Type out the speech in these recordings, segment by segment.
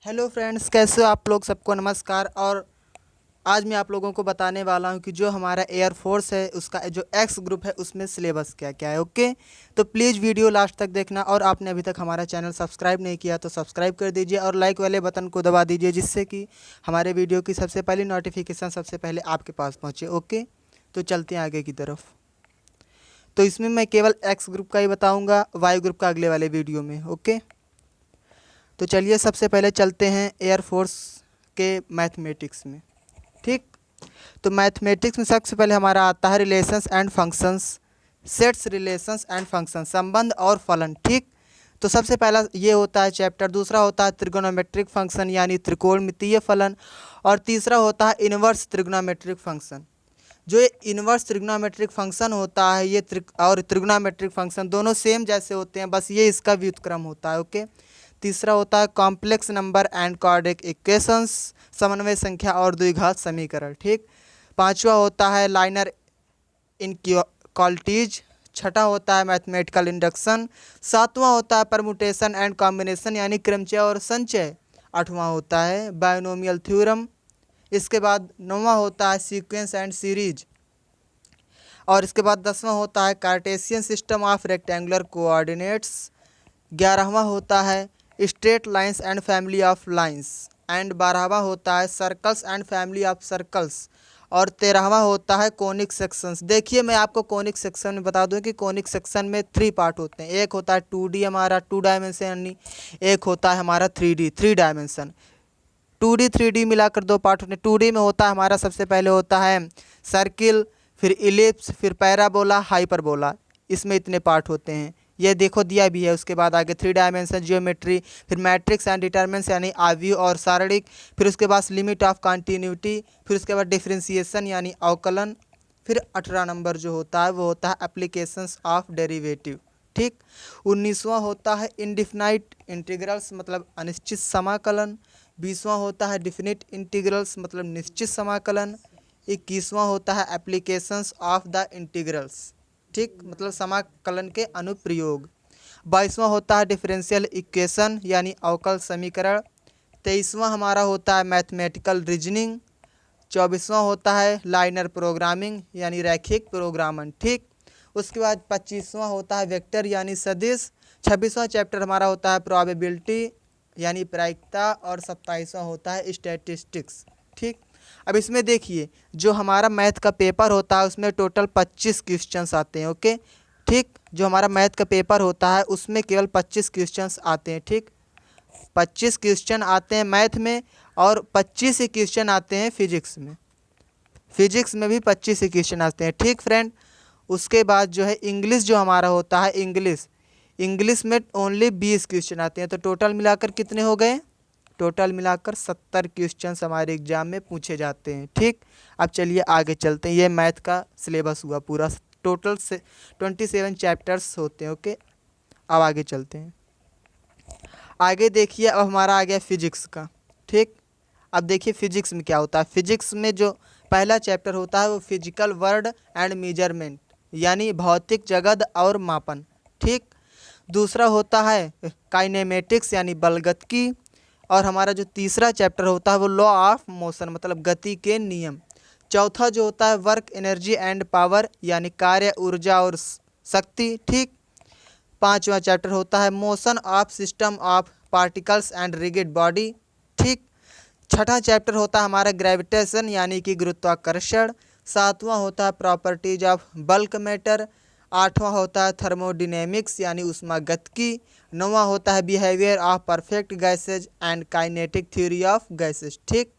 Hello friends, कैसे हो आप लोग। सबको नमस्कार। और आज मैं आप लोगों को बताने वाला हूं कि जो हमारा एयरफोर्स है उसका जो एक्स ग्रुप है उसमें सिलेबस क्या क्या है। ओके, तो प्लीज़ वीडियो लास्ट तक देखना। और आपने अभी तक हमारा चैनल सब्सक्राइब नहीं किया तो सब्सक्राइब कर दीजिए और लाइक वाले बटन को दबा दीजिए, जिससे कि हमारे वीडियो की सबसे पहली नोटिफिकेशन सबसे पहले आपके पास पहुँचे। ओके, तो चलते हैं आगे की तरफ। तो इसमें मैं केवल एक्स ग्रुप का ही बताऊँगा, वाई ग्रुप का अगले वाले वीडियो में। ओके, तो चलिए सबसे पहले चलते हैं एयरफोर्स के मैथमेटिक्स में। ठीक, तो मैथमेटिक्स में सबसे पहले हमारा आता है relations and functions, sets, relations and function, संबंध और फलन। ठीक, तो सबसे पहला ये होता है चैप्टर। दूसरा होता है त्रिगोनोमेट्रिक फंक्शन यानी त्रिकोणमितीय फलन। और तीसरा होता है इन्वर्स त्रिगोनोमेट्रिक फंक्शन। जो ये इन्वर्स त्रिगोनोमेट्रिक फंक्शन होता है ये और त्रिगोनोमेट्रिक फंक्शन दोनों सेम जैसे होते हैं, बस ये इसका व्युत्क्रम होता है। ओके, तीसरा होता है complex number and quadratic equations, समन्वय संख्या और द्विघात समीकरण। ठीक, पांचवा होता है लाइनर इनक्वालिटीज। छठा होता है मैथमेटिकल इंडक्शन। सातवां होता है परमुटेशन एंड कॉम्बिनेशन यानी क्रमचय और संचय। आठवां होता है बायनोमियल थ्योरम। इसके बाद नौवां होता है सीक्वेंस एंड सीरीज। और इसके बाद 10वां होता है Cartesian system of rectangular coordinates. 11वां होता है straight lines and family of lines. And 12वां होता है circles and family of circles. और 13वां होता है कोनिक सेक्शंस। देखिए, मैं आपको कोनिक सेक्शन में बता दूं कि कोनिक सेक्शन में 3 पार्ट होते हैं। एक होता है 2D, हमारा 2 डायमेंशन यानी। एक होता है हमारा 3D, 3 डायमेंशन। 2D 3D मिलाकर 2 पार्ट होते हैं। 2D में होता है हमारा सबसे पहले होता है सर्किल, फिर इलिप्स, फिर पैराबोला, हाइपरबोला। इसमें इतने पार्ट होते हैं, ये देखो दिया भी है। उसके बाद आगे 3 डायमेंशन जियोमेट्री, फिर मैट्रिक्स एंड डिटर्मिनेंट्स यानी आव्यूह और सारणिक, फिर उसके बाद लिमिट ऑफ कंटिन्यूटी, फिर उसके बाद डिफरेंशिएशन यानी अवकलन। फिर 18 नंबर जो होता है वो होता है एप्लीकेशंस ऑफ डेरिवेटिव। ठीक, 19वां होता है इनडिफिनाइट इंटीग्रल्स मतलब अनिश्चित समाकलन। 20वां होता है डिफिनिट इंटीग्रल्स मतलब निश्चित समाकलन। 21वां होता है एप्लीकेशंस ऑफ द इंटीग्रल्स। ठीक, मतलब समाकलन के अनुप्रयोग। 22वां होता है डिफरेंशियल इक्वेशन यानी अवकल समीकरण। 23वां हमारा होता है मैथमेटिकल रीजनिंग। 24वां होता है लाइनर प्रोग्रामिंग यानी रैखिक प्रोग्रामन। ठीक, उसके बाद 25वां होता है वेक्टर यानी सदिश। 26वां चैप्टर हमारा होता है प्रोबेबिलिटी यानी प्रायिकता। और 27वां होता है स्टैटिस्टिक्स। ठीक, अब इसमें देखिए जो हमारा मैथ का पेपर होता है उसमें टोटल 25 क्वेश्चंस आते हैं। ओके, ठीक, जो हमारा मैथ का पेपर होता है उसमें केवल 25 क्वेश्चंस आते हैं। ठीक, 25 क्वेश्चन आते हैं मैथ में और 25 ही क्वेश्चन आते हैं फिजिक्स में। फिजिक्स में भी 25 ही क्वेश्चन आते हैं। ठीक फ्रेंड, उसके बाद जो है इंग्लिश जो हमारा होता है इंग्लिश में ओनली 20 क्वेश्चन आते हैं। तो टोटल मिलाकर कितने हो गए? टोटल मिलाकर 70 क्वेश्चन हमारे एग्जाम में पूछे जाते हैं। ठीक, अब चलिए आगे चलते हैं। ये मैथ का सिलेबस हुआ पूरा। टोटल से 27 चैप्टर्स होते हैं। ओके, अब आगे चलते हैं। आगे देखिए, अब हमारा आ गया फिजिक्स का। ठीक, अब देखिए फिजिक्स में क्या होता है। फिजिक्स में जो पहला चैप्टर होता है वो फिजिकल वर्ड एंड मेजरमेंट यानी भौतिक जगत और मापन। ठीक, दूसरा होता है काइनेमेटिक्स यानी बलगतिकी। और हमारा जो तीसरा चैप्टर होता है वो लॉ ऑफ मोशन मतलब गति के नियम। चौथा जो होता है वर्क, एनर्जी एंड पावर यानी कार्य, ऊर्जा और शक्ति। ठीक, पांचवा चैप्टर होता है motion of system of particles and rigid body. ठीक, छठा चैप्टर होता है हमारा ग्रेविटेशन यानी कि गुरुत्वाकर्षण। सातवां होता है प्रॉपर्टीज ऑफ बल्क मैटर। आठवां होता है थर्मोडायनेमिक्स यानी ऊष्मागतिकी। नौवां होता है behaviour of perfect gases and kinetic theory of gases. ठीक,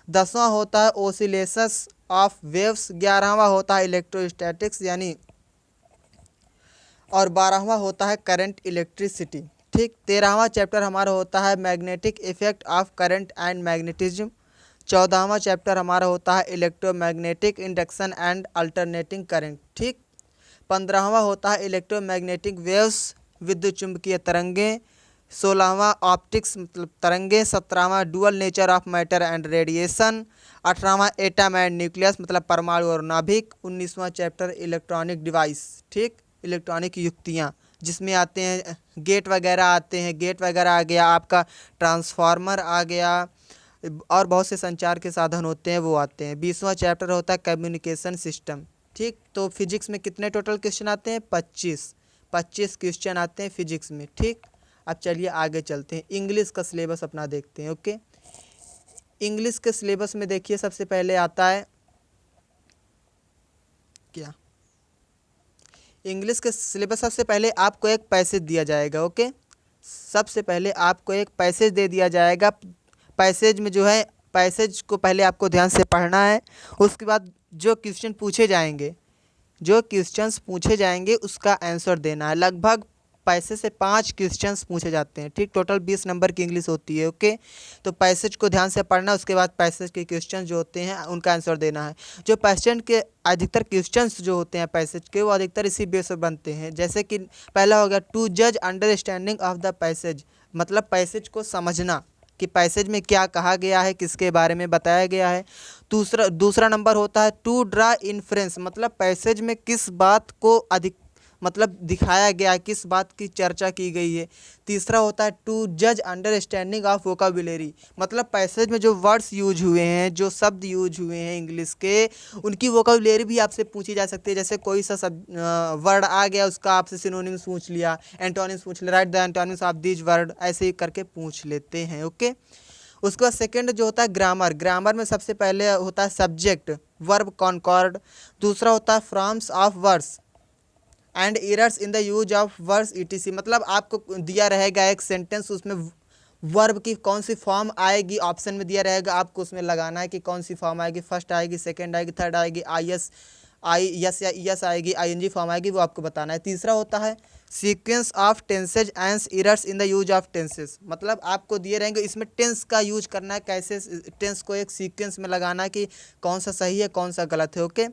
10वां होता है ओसिलेशंस ऑफ वेव्स। 11वां होता है इलेक्ट्रोस्टैटिक्स यानी और 12वां होता है करंट इलेक्ट्रिसिटी। ठीक, 13वां चैप्टर हमारा होता है magnetic effect of current and magnetism. 14वां चैप्टर हमारा होता है electromagnetic induction and alternating current. ठीक, 15वां होता है इलेक्ट्रोमैग्नेटिक वेव्स विद्युत चुंबकीय तरंगें। 16वां ऑप्टिक्स मतलब तरंगे। 17वां dual nature of matter and radiation. 18वां एटम एंड न्यूक्लियस मतलब परमाणु और नाभिक। 19वां चैप्टर इलेक्ट्रॉनिक डिवाइस। ठीक, इलेक्ट्रॉनिक युक्तियाँ जिसमें आते हैं गेट वगैरह आते हैं, गेट वगैरह आ गया, आपका ट्रांसफार्मर आ गया, और बहुत से संचार के साधन होते हैं वो आते हैं। 20वां चैप्टर होता है कम्युनिकेशन सिस्टम। ठीक, तो फिजिक्स में कितने टोटल क्वेश्चन आते हैं? 25 क्वेश्चन आते हैं फिजिक्स में। ठीक, अब चलिए आगे चलते हैं, इंग्लिश का सिलेबस अपना देखते हैं। ओके, इंग्लिश के सिलेबस में देखिए सबसे पहले आता है क्या, इंग्लिश के सिलेबस सबसे पहले आपको एक पैसेज दिया जाएगा। ओके, सबसे पहले आपको एक पैसेज दे दिया जाएगा। पैसेज में जो है, पैसेज को पहले आपको ध्यान से पढ़ना है। उसके बाद जो क्वेश्चन पूछे जाएंगे, जो क्वेश्चंस पूछे जाएंगे उसका आंसर देना है। लगभग पैसे से 5 क्वेश्चंस पूछे जाते हैं। ठीक, टोटल 20 नंबर की इंग्लिश होती है। ओके, तो पैसेज को ध्यान से पढ़ना, उसके बाद पैसेज के क्वेश्चन जो होते हैं उनका आंसर देना है। जो पैसेज के अधिकतर क्वेश्चंस जो होते हैं पैसेज के, वो अधिकतर इसी बेस पर बनते हैं। जैसे कि पहला हो गया टू जज अंडरस्टैंडिंग ऑफ द पैसेज, मतलब पैसेज को समझना कि पैसेज में क्या कहा गया है, किसके बारे में बताया गया है। दूसरा नंबर होता है टू ड्रा इन्फ्रेंस, मतलब पैसेज में किस बात को अधिक मतलब दिखाया गया है, किस बात की चर्चा की गई है। तीसरा होता है टू जज अंडरस्टैंडिंग ऑफ वोकाबुलरी, मतलब पैसेज में जो वर्ड्स यूज हुए हैं, जो शब्द यूज हुए हैं इंग्लिश के, उनकी वोकाबुलरी भी आपसे पूछी जा सकती है। जैसे कोई सा वर्ड आ गया, उसका आपसे सिनोनिम्स पूछ लिया, एंटोनिम्स पूछ लिया, right the antonyms of this word, ऐसे ही करके पूछ लेते हैं। ओके, उसके बाद सेकंड जो होता है ग्रामर। ग्रामर में सबसे पहले होता है सब्जेक्ट, वर्ब, कॉनकॉर्ड। दूसरा होता है forms of words and errors in the use of words etc, मतलब आपको दिया रहेगा एक सेंटेंस, उसमें वर्ब की कौन सी फॉर्म आएगी, ऑप्शन में दिया रहेगा, आपको उसमें लगाना है कि कौन सी फॉर्म आएगी, फर्स्ट आएगी, सेकंड आएगी, थर्ड आएगी, आई यस या यस आएगी, आईएनजी फॉर्म आएगी, वो आपको बताना है। तीसरा होता है sequence of tenses and errors in the use of tenses, मतलब आपको दिए रहेंगे इसमें टेंस का यूज करना है, कैसे टेंस को एक सीक्वेंस में लगाना है कि कौन सा सही है कौन सा गलत है। ओके,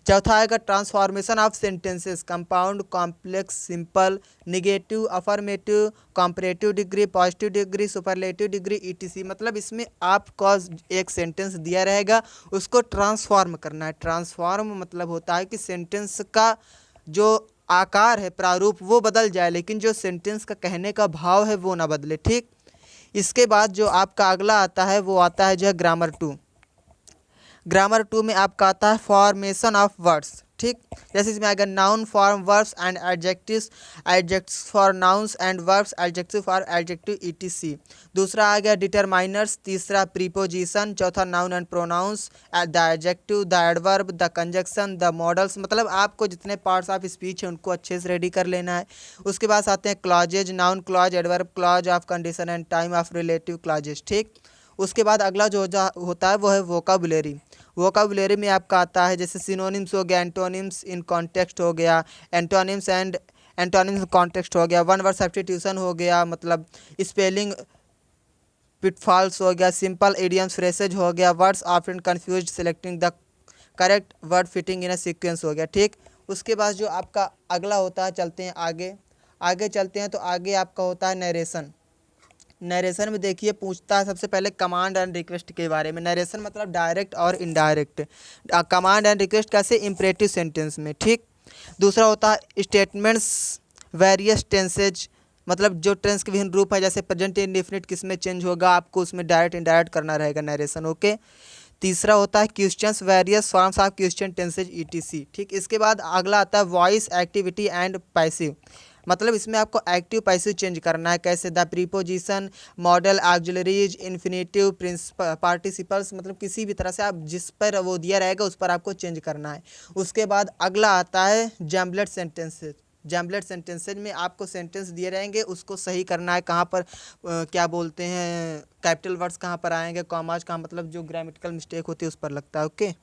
चौथा आएगा transformation of sentences, compound, complex, simple, negative, affirmative, comparative degree, positive degree, superlative degree, etc, मतलब इसमें आपको एक सेंटेंस दिया रहेगा, उसको ट्रांसफॉर्म करना है। ट्रांसफॉर्म मतलब होता है कि सेंटेंस का जो आकार है, प्रारूप, वो बदल जाए, लेकिन जो सेंटेंस का कहने का भाव है वो ना बदले। ठीक, इसके बाद जो आपका अगला आता है वो आता है जो है ग्रामर 2। ग्रामर 2 में आपका आता है फॉर्मेशन ऑफ वर्ड्स। ठीक, जैसे इसमें आएगा noun form verbs and adjectives, adjectives for nouns and verbs, adjective for adjective, etc. दूसरा आ गया डिटरमाइनर्स, तीसरा प्रीपोजिशन, चौथा noun and pronouns, the adjective, the adverb, the conjunction, the modals, मतलब आपको जितने पार्ट्स ऑफ स्पीच हैं उनको अच्छे से रेडी कर लेना है। उसके बाद आते हैं clauses, noun clause, adverb clause of condition and time of relative clauses. ठीक, उसके बाद अगला जो होता है वो है वोकाबुलरी। वोकाबुलरी में आपका आता है जैसे सिनोनिम्स हो गया, एंटोनिम्स इन कॉन्टेक्स्ट हो गया, एंटोनिम्स एंड एंटोनिम्स कॉन्टेक्स्ट हो गया, वन वर्ड सब्स्टिट्यूशन हो गया, मतलब स्पेलिंग पिटफॉल्स हो गया, सिंपल इडियम्स फ्रेसेज हो गया, words often confused selecting the correct word fitting in a sequence हो गया। ठीक, उसके बाद जो आपका अगला होता है, चलते हैं आगे चलते हैं, तो आगे आपका होता है नरेशन। नरेशन में देखिए पूछता है सबसे पहले कमांड एंड रिक्वेस्ट के बारे में। नरेशन मतलब डायरेक्ट और इनडायरेक्ट। कमांड एंड रिक्वेस्ट कैसे? इंपरेटिव सेंटेंस में। ठीक, दूसरा होता है स्टेटमेंट्स वेरियस टेंसेज, मतलब जो टेंस के विभिन्न रूप है, जैसे प्रेजेंट इंडेफिनिट किस में चेंज होगा, आपको उसमें डायरेक्ट इनडायरेक्ट करना रहेगा नरेशन। ओके, तीसरा होता है questions various forms of question tenses etc. ठीक, इसके बाद अगला आता है वॉइस एक्टिविटी एंड पैसिव, मतलब इसमें आपको एक्टिव पैसिव चेंज करना है। कैसे? The preposition, model, auxiliaries, infinitive, participles, मतलब किसी भी तरह से आप जिस पर वो दिया रहेगा उस पर आपको चेंज करना है। उसके बाद अगला आता है जैम्बलेट सेंटेंसेज। जैम्बलेट सेंटेंसेज में आपको सेंटेंस दिए रहेंगे, उसको सही करना है, कहाँ पर क्या बोलते हैं कैपिटल वर्ड्स कहाँ पर आएंगे, कॉमाज कहाँ, मतलब जो ग्रामेटिकल मिस्टेक होती है उस पर लगता है। ओके।